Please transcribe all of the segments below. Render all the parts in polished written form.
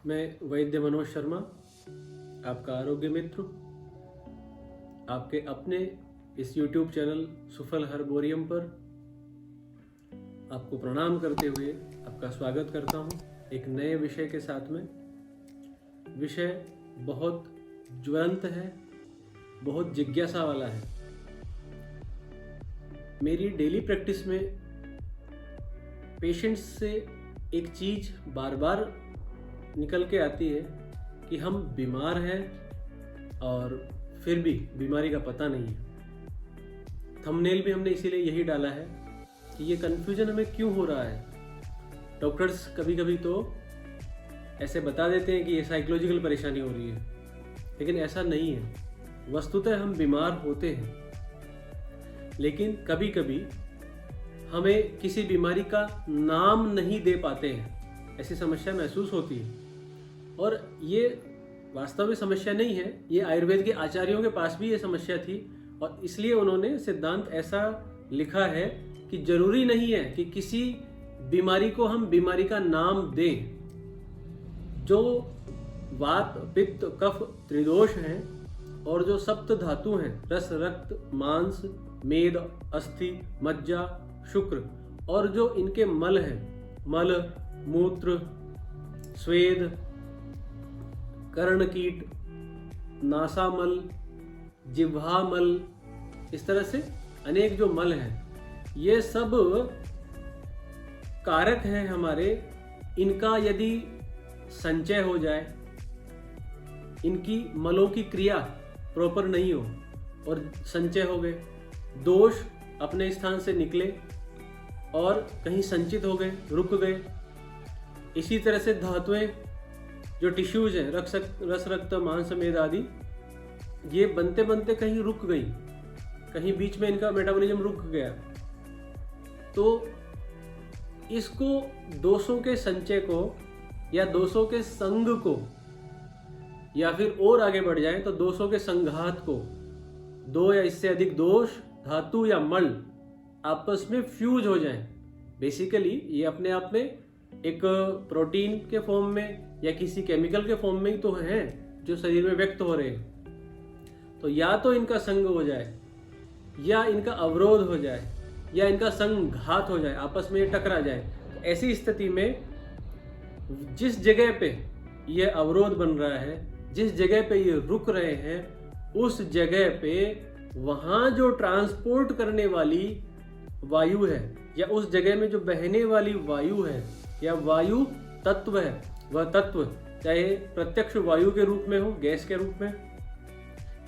मैं वैद्य मनोज शर्मा, आपका आरोग्य मित्र, आपके अपने इस YouTube चैनल सुफल हर्बोरियम पर आपको प्रणाम करते हुए आपका स्वागत करता हूं एक नए विषय के साथ में। विषय बहुत ज्वलंत है, बहुत जिज्ञासा वाला है। मेरी डेली प्रैक्टिस में पेशेंट्स से एक चीज़ बार बार निकल के आती है कि हम बीमार हैं और फिर भी बीमारी का पता नहीं है। थंबनेल भी हमने इसीलिए यही डाला है कि ये कन्फ्यूजन हमें क्यों हो रहा है। डॉक्टर्स कभी कभी तो ऐसे बता देते हैं कि ये साइकोलॉजिकल परेशानी हो रही है, लेकिन ऐसा नहीं है। वस्तुतः हम बीमार होते हैं, लेकिन कभी कभी हमें किसी बीमारी का नाम नहीं दे पाते हैं, ऐसी समस्या महसूस होती है। और ये वास्तव में समस्या नहीं है, ये आयुर्वेद के आचार्यों के पास भी ये समस्या थी और इसलिए उन्होंने सिद्धांत ऐसा लिखा है कि जरूरी नहीं है कि किसी बीमारी को हम बीमारी का नाम दें। जो वात, पित्त, कफ त्रिदोष हैं और जो सप्त धातु हैं, रस, रक्त, मांस, मेद, अस्थि, मज्जा, शुक्र, और जो इनके मल हैं, मल, मूत्र, स्वेद, कर्णकीट, नासामल, जिह्वामल, इस तरह से अनेक जो मल हैं, ये सब कारक हैं हमारे। इनका यदि संचय हो जाए, इनकी मलों की क्रिया प्रॉपर नहीं हो और संचय हो गए, दोष अपने स्थान से निकले और कहीं संचित हो गए, रुक गए। इसी तरह से धातुएं, जो टिश्यूज हैं, रस, रक्त, मांस, मेद आदि, ये बनते बनते कहीं रुक गई, कहीं बीच में इनका मेटाबॉलिज्म रुक गया। तो इसको दोषों के संचय को या दोषों के संग को, या फिर और आगे बढ़ जाए तो दोषों के संघात को, दो या इससे अधिक दोष, धातु या मल आपस में फ्यूज हो जाएं। बेसिकली ये अपने आप में एक प्रोटीन के फॉर्म में या किसी केमिकल के फॉर्म में ही तो हैं जो शरीर में व्यक्त हो रहे हैं। तो या तो इनका संग हो जाए, या इनका अवरोध हो जाए, या इनका संघात हो जाए, आपस में ये टकरा जाए। तो ऐसी स्थिति में जिस जगह पे ये अवरोध बन रहा है, जिस जगह पे ये रुक रहे हैं, उस जगह पे वहाँ जो ट्रांसपोर्ट करने वाली वायु है, या उस जगह में जो बहने वाली वायु है या वायु तत्व है, वह तत्व चाहे प्रत्यक्ष वायु के रूप में हो, गैस के रूप में,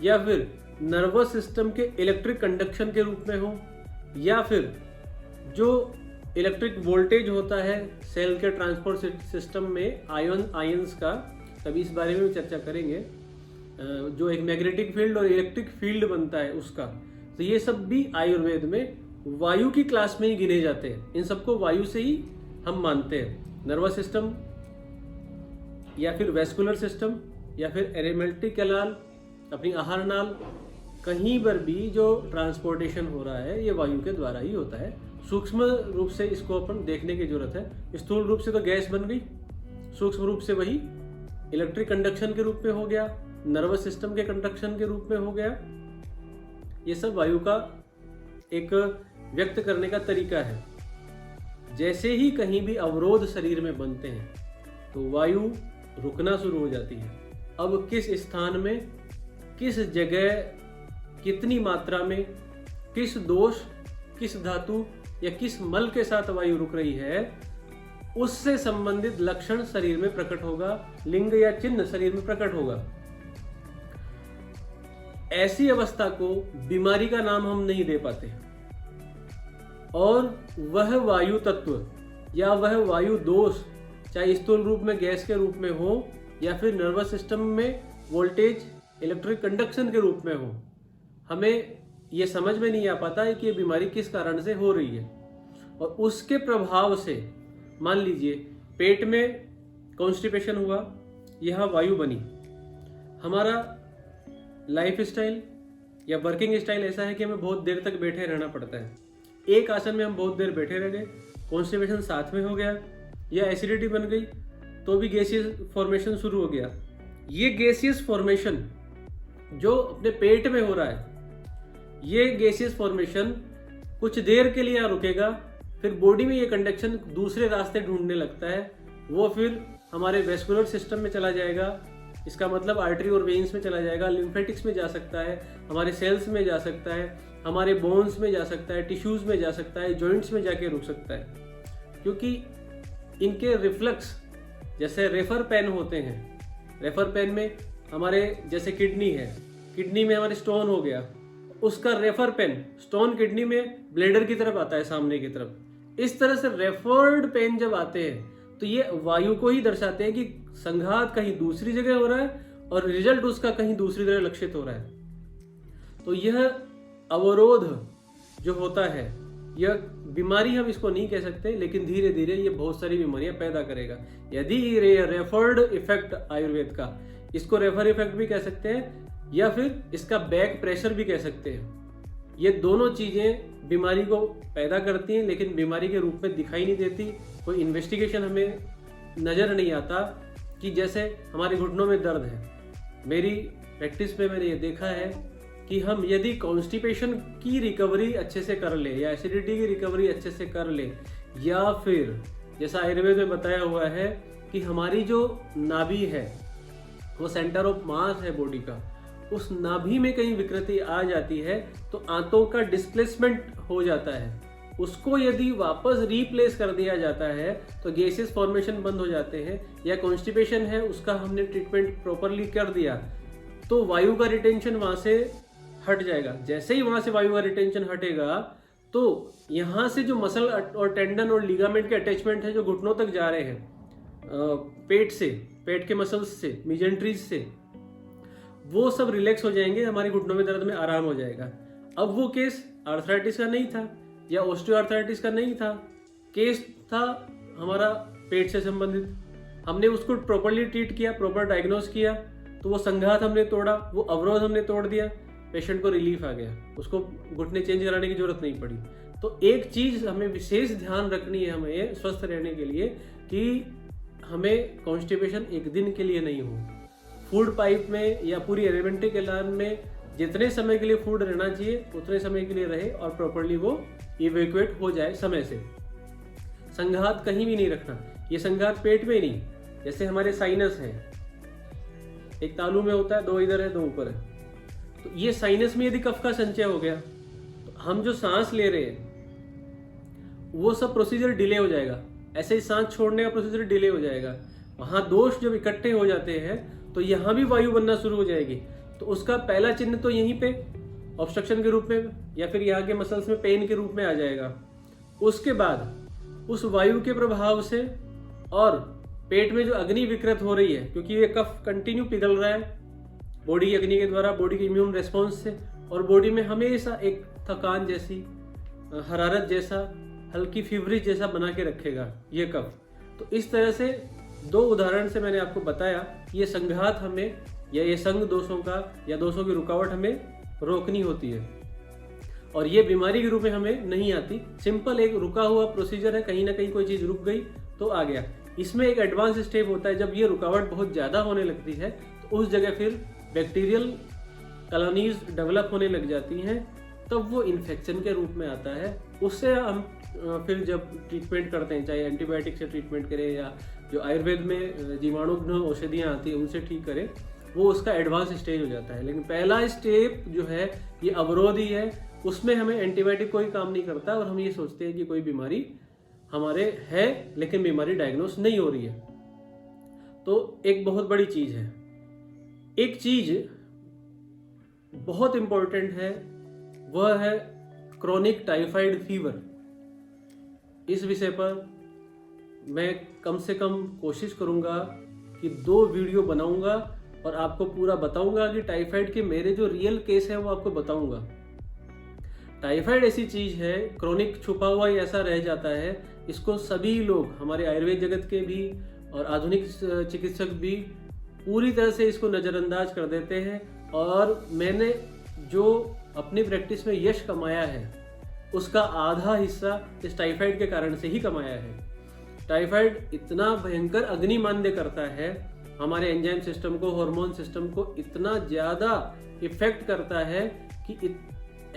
या फिर नर्वस सिस्टम के इलेक्ट्रिक कंडक्शन के रूप में हो, या फिर जो इलेक्ट्रिक वोल्टेज होता है सेल के ट्रांसपोर्ट सिस्टम में आयंस का, तभी इस बारे में भी चर्चा करेंगे, जो एक मैग्नेटिक फील्ड और इलेक्ट्रिक फील्ड बनता है उसका। तो ये सब भी आयुर्वेद में वायु की क्लास में ही गिने जाते हैं। इन सबको वायु से ही हम मानते हैं। नर्वस सिस्टम या फिर वेस्कुलर सिस्टम या फिर एरोमेटिक कैनाल, अपनी आहार नाल, कहीं पर भी जो ट्रांसपोर्टेशन हो रहा है ये वायु के द्वारा ही होता है। सूक्ष्म रूप से इसको अपन देखने की जरूरत है। स्थूल रूप से तो गैस बन गई, सूक्ष्म रूप से वही इलेक्ट्रिक कंडक्शन के रूप में हो गया, नर्वस सिस्टम के कंडक्शन के रूप में हो गया। ये सब वायु का एक व्यक्त करने का तरीका है। जैसे ही कहीं भी अवरोध शरीर में बनते हैं तो वायु रुकना शुरू हो जाती है। अब किस स्थान में, किस जगह, कितनी मात्रा में, किस दोष, किस धातु या किस मल के साथ वायु रुक रही है, उससे संबंधित लक्षण शरीर में प्रकट होगा, लिंग या चिन्ह शरीर में प्रकट होगा। ऐसी अवस्था को बीमारी का नाम हम नहीं दे पाते, और वह वायु तत्व या वह वायु दोष चाहे स्थूल रूप में गैस के रूप में हो या फिर नर्वस सिस्टम में वोल्टेज इलेक्ट्रिक कंडक्शन के रूप में हो, हमें यह समझ में नहीं आ पाता है कि ये बीमारी किस कारण से हो रही है। और उसके प्रभाव से मान लीजिए पेट में कॉन्स्टिपेशन हुआ, यह वायु बनी। हमारा लाइफ स्टाइल या वर्किंग स्टाइल ऐसा है कि हमें बहुत देर तक बैठे रहना पड़ता है। एक आसन में हम बहुत देर बैठे रह गए, कॉन्स्टिपेशन साथ में हो गया, या एसिडिटी बन गई, तो भी गैसियस फॉर्मेशन शुरू हो गया। ये गैसियस फॉर्मेशन जो अपने पेट में हो रहा है, ये गैसियस फॉर्मेशन कुछ देर के लिए यहाँ रुकेगा, फिर बॉडी में ये कंडक्शन दूसरे रास्ते ढूंढने लगता है, वो फिर हमारे वेस्कुलर सिस्टम में चला जाएगा, इसका मतलब आर्टरी और वेन्स में चला जाएगा, लिम्फेटिक्स में जा सकता है, हमारे सेल्स में जा सकता है, हमारे बोन्स में जा सकता है, टिश्यूज में जा सकता है, जॉइंट्स में जाके रुक सकता है। क्योंकि इनके रिफ्लक्स जैसे रेफर पेन होते हैं, रेफर पेन में हमारे जैसे किडनी है, किडनी में हमारे स्टोन हो गया, उसका रेफर पेन स्टोन किडनी में ब्लेडर की तरफ आता है, सामने की तरफ। इस तरह से रेफर्ड पेन जब आते हैं तो ये वायु को ही दर्शाते हैं कि संघात कहीं दूसरी जगह हो रहा है और रिजल्ट उसका कहीं दूसरी जगह लक्षित हो रहा है। तो यह अवरोध जो होता है, यह बीमारी हम इसको नहीं कह सकते, लेकिन धीरे धीरे ये बहुत सारी बीमारियां पैदा करेगा। यदि रेफर्ड इफेक्ट आयुर्वेद का, इसको रेफर इफेक्ट भी कह सकते हैं या फिर इसका बैक प्रेशर भी कह सकते हैं। ये दोनों चीजें बीमारी को पैदा करती हैं, लेकिन बीमारी के रूप में दिखाई नहीं देती। कोई इन्वेस्टिगेशन हमें नजर नहीं आता कि जैसे हमारे घुटनों में दर्द है। मेरी प्रैक्टिस में मैंने ये देखा है कि हम यदि कॉन्स्टिपेशन की रिकवरी अच्छे से कर ले या एसिडिटी की रिकवरी अच्छे से कर ले, या फिर जैसा आयुर्वेद में बताया हुआ है कि हमारी जो नाभि है वो सेंटर ऑफ मास है बॉडी का, उस नाभि में कहीं विकृति आ जाती है तो आंतों का डिस्प्लेसमेंट हो जाता है, उसको यदि वापस रिप्लेस कर दिया जाता है तो गैसेस फॉर्मेशन बंद हो जाते हैं। या कॉन्स्टिपेशन है, उसका हमने ट्रीटमेंट प्रॉपरली कर दिया तो वायु का रिटेंशन वहां से हट जाएगा। जैसे ही वहां से वायु का रिटेंशन हटेगा तो यहाँ से जो मसल और टेंडन और लिगामेंट के अटैचमेंट है जो घुटनों तक जा रहे हैं, पेट से, पेट के मसल्स से, मेजेंट्रीज से, वो सब रिलैक्स हो जाएंगे, हमारे घुटनों में दर्द में आराम हो जाएगा। अब वो केस आर्थराइटिस का नहीं था या ऑस्टियोआर्थराइटिस का नहीं था, केस था हमारा पेट से संबंधित। हमने उसको प्रॉपरली ट्रीट किया, प्रॉपर डायग्नोस किया, तो वो संघात हमने तोड़ा, वो अवरोध हमने तोड़ दिया, पेशेंट को रिलीफ आ गया, उसको घुटने चेंज कराने की जरूरत नहीं पड़ी। तो एक चीज हमें विशेष ध्यान रखनी है हमें स्वस्थ रहने के लिए कि हमें कॉन्स्टिपेशन एक दिन के लिए नहीं हो। फूड पाइप में या पूरी एलिमेंट्री कैनाल में जितने समय के लिए फूड रहना चाहिए उतने समय के लिए रहे और प्रॉपरली वो इवैक्यूएट हो जाए समय से। संघात कहीं भी नहीं रखना, ये संघात पेट में ही नहीं, जैसे हमारे साइनस है, एक तालू में होता है, दो इधर है दो ऊपर है, तो ये साइनस में यदि कफ का संचय हो गया तो हम जो सांस ले रहे हैं वो सब प्रोसीजर डिले हो जाएगा, ऐसे ही सांस छोड़ने का प्रोसीजर डिले हो जाएगा। वहां दोष जब इकट्ठे हो जाते हैं तो यहाँ भी वायु बनना शुरू हो जाएगी। तो उसका पहला चिन्ह तो यहीं पे ऑब्स्ट्रक्शन के रूप में या फिर यहाँ के मसल्स में पेन के रूप में आ जाएगा। उसके बाद उस वायु के प्रभाव से और पेट में जो अग्नि विकृत हो रही है, क्योंकि ये कफ कंटिन्यू पिघल रहा है बॉडी अग्नि के द्वारा, बॉडी के इम्यून रेस्पॉन्स से, और बॉडी में हमेशा एक थकान जैसी, हरारत जैसा, हल्की फीवरिश जैसा बना के रखेगा ये कफ। तो इस तरह से दो उदाहरण से मैंने आपको बताया ये संघात हमें या ये संघ दोषों का या दोषों की रुकावट हमें रोकनी होती है, और ये बीमारी के रूप में हमें नहीं आती। सिंपल एक रुका हुआ प्रोसीजर है, कहीं ना कहीं कोई चीज रुक गई तो आ गया। इसमें एक एडवांस स्टेप होता है, जब ये रुकावट बहुत ज्यादा होने लगती है तो उस जगह फिर बैक्टीरियल कॉलोनीज डेवलप होने लग जाती हैं, तब वो इन्फेक्शन के रूप में आता है। उससे हम फिर जब ट्रीटमेंट करते हैं, चाहे एंटीबायोटिक से ट्रीटमेंट करें या जो आयुर्वेद में जीवाणुघ्न औषधियाँ आती हैं उनसे ठीक करें, वो उसका एडवांस स्टेज हो जाता है। लेकिन पहला स्टेप जो है ये अवरोध ही है, उसमें हमें एंटीबायोटिक कोई काम नहीं करता और हम ये सोचते हैं कि कोई बीमारी हमारे है लेकिन बीमारी डायग्नोस नहीं हो रही है। तो एक बहुत बड़ी चीज है, एक चीज बहुत इंपॉर्टेंट है, वह है क्रोनिक टाइफाइड फीवर। इस विषय पर मैं कम से कम कोशिश करूंगा कि 2 वीडियो बनाऊंगा और आपको पूरा बताऊंगा कि टाइफाइड के मेरे जो रियल केस है वो आपको बताऊंगा। टाइफाइड ऐसी चीज है, क्रोनिक छुपा हुआ ही ऐसा रह जाता है, इसको सभी लोग, हमारे आयुर्वेद जगत के भी और आधुनिक चिकित्सक भी पूरी तरह से इसको नज़रअंदाज कर देते हैं। और मैंने जो अपनी प्रैक्टिस में यश कमाया है उसका आधा हिस्सा इस टाइफाइड के कारण से ही कमाया है। टाइफाइड इतना भयंकर अग्नि मान्य करता है, हमारे एंजाइम सिस्टम को, हार्मोन सिस्टम को इतना ज़्यादा इफेक्ट करता है कि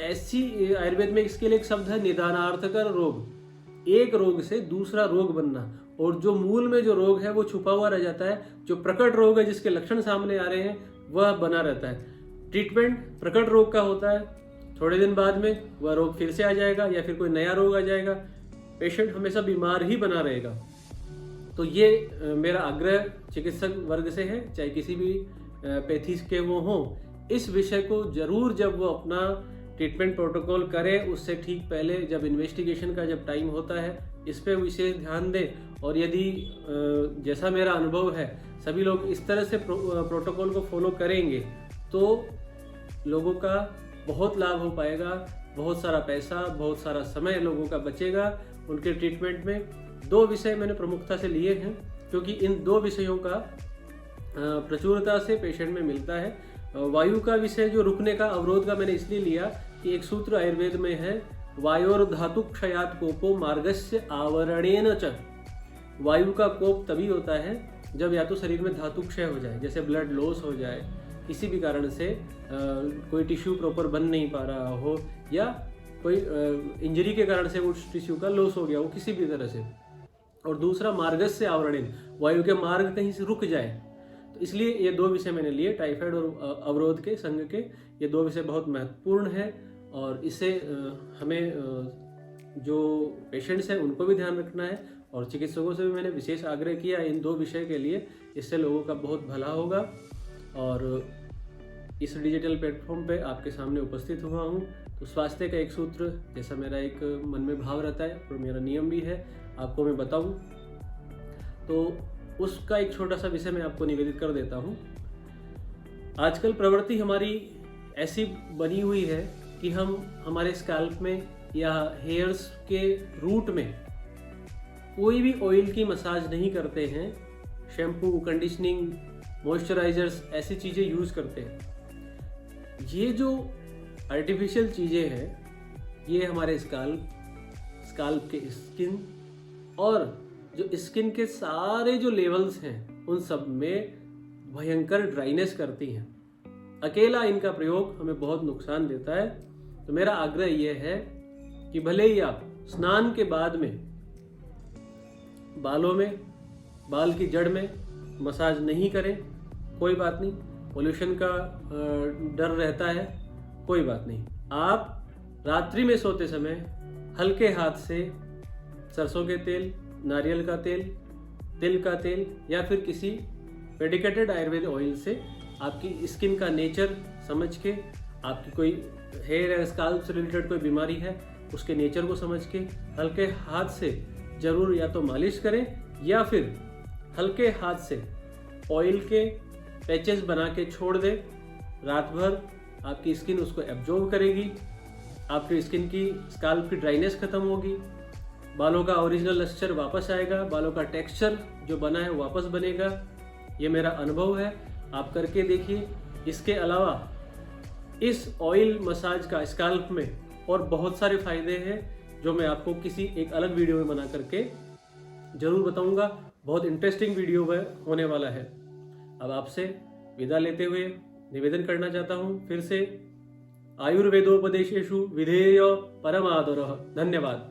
ऐसी, आयुर्वेद में इसके लिए एक शब्द है निदानार्थकर रोग, एक रोग से दूसरा रोग बनना, और जो मूल में जो रोग है वो छुपा हुआ रह जाता है। जो प्रकट रोग है, जिसके लक्षण सामने आ रहे हैं, वह बना रहता है। ट्रीटमेंट प्रकट रोग का होता है, थोड़े दिन बाद में वह रोग फिर से आ जाएगा या फिर कोई नया रोग आ जाएगा, पेशेंट हमेशा बीमार ही बना रहेगा। तो ये मेरा आग्रह चिकित्सक वर्ग से है, चाहे किसी भी पैथी के वो हों, इस विषय को जरूर जब वो अपना ट्रीटमेंट प्रोटोकॉल करें, उससे ठीक पहले जब इन्वेस्टिगेशन का जब टाइम होता है, इस पे विशेष ध्यान दें। और यदि जैसा मेरा अनुभव है, सभी लोग इस तरह से प्रोटोकॉल को फॉलो करेंगे तो लोगों का बहुत लाभ हो पाएगा, बहुत सारा पैसा, बहुत सारा समय लोगों का बचेगा उनके ट्रीटमेंट में। 2 विषय मैंने प्रमुखता से लिए हैं, क्योंकि इन 2 विषयों का प्रचुरता से पेशेंट में मिलता है। वायु का विषय जो रुकने का, अवरोध का, मैंने इसलिए लिया कि एक सूत्र आयुर्वेद में है, वायोर धातु क्षयात कोपो मार्गस्य आवरणेन च। वायु का कोप तभी होता है जब या तो शरीर में धातु क्षय हो जाए, जैसे ब्लड लॉस हो जाए, किसी भी कारण से कोई टिश्यू प्रॉपर बन नहीं पा रहा हो, या कोई इंजरी के कारण से उस टिश्यू का लॉस हो गया हो किसी भी तरह से। और दूसरा मार्गस्य आवरणेन, वायु के मार्ग कहीं से रुक जाए। तो इसलिए ये 2 विषय मैंने लिए, टाइफाइड और अवरोध के, संघ के। ये 2 विषय बहुत महत्वपूर्ण है और इससे हमें जो पेशेंट्स हैं उनको भी ध्यान रखना है, और चिकित्सकों से भी मैंने विशेष आग्रह किया इन 2 विषय के लिए। इससे लोगों का बहुत भला होगा। और इस डिजिटल प्लेटफॉर्म पे आपके सामने उपस्थित हुआ हूँ, तो स्वास्थ्य का एक सूत्र, जैसा मेरा एक मन में भाव रहता है और मेरा नियम भी है, आपको मैं बताऊँ, तो उसका एक छोटा सा विषय मैं आपको निवेदित कर देता हूँ। आजकल प्रवृत्ति हमारी ऐसी बनी हुई है कि हम हमारे स्कैल्प में या हेयर्स के रूट में कोई भी ऑयल की मसाज नहीं करते हैं। शैम्पू, कंडीशनिंग, मॉइस्चराइजर्स, ऐसी चीज़ें यूज़ करते हैं। ये जो आर्टिफिशियल चीज़ें हैं, ये हमारे स्कैल्प के स्किन और जो स्किन के सारे जो लेवल्स हैं, उन सब में भयंकर ड्राइनेस करती हैं। अकेला इनका प्रयोग हमें बहुत नुकसान देता है। तो मेरा आग्रह यह है कि भले ही आप स्नान के बाद में बालों में, बाल की जड़ में मसाज नहीं करें, कोई बात नहीं, पोल्यूशन का डर रहता है, कोई बात नहीं। आप रात्रि में सोते समय हल्के हाथ से सरसों के तेल, नारियल का तेल, तिल का तेल या फिर किसी मेडिकेटेड आयुर्वेद ऑयल से आपकी स्किन का नेचर समझ के, आपकी कोई हेयर या स्काल्प से रिलेटेड कोई बीमारी है उसके नेचर को समझ के हल्के हाथ से जरूर या तो मालिश करें, या फिर हल्के हाथ से ऑयल के पैचेस बना के छोड़ दें। रात भर आपकी स्किन उसको एब्जॉर्ब करेगी, आपकी स्किन की, स्काल्प की ड्राइनेस खत्म होगी, बालों का ओरिजिनल लस्टर वापस आएगा, बालों का टेक्सचर जो बना है वापस बनेगा। ये मेरा अनुभव है, आप करके देखिए। इसके अलावा इस ऑयल मसाज का स्काल्प में और बहुत सारे फायदे हैं जो मैं आपको किसी एक अलग वीडियो में बना करके जरूर बताऊंगा। बहुत इंटरेस्टिंग वीडियो होने वाला है। अब आपसे विदा लेते हुए निवेदन करना चाहता हूँ फिर से, आयुर्वेदोपदेशेषु विधेय परमादरः। धन्यवाद।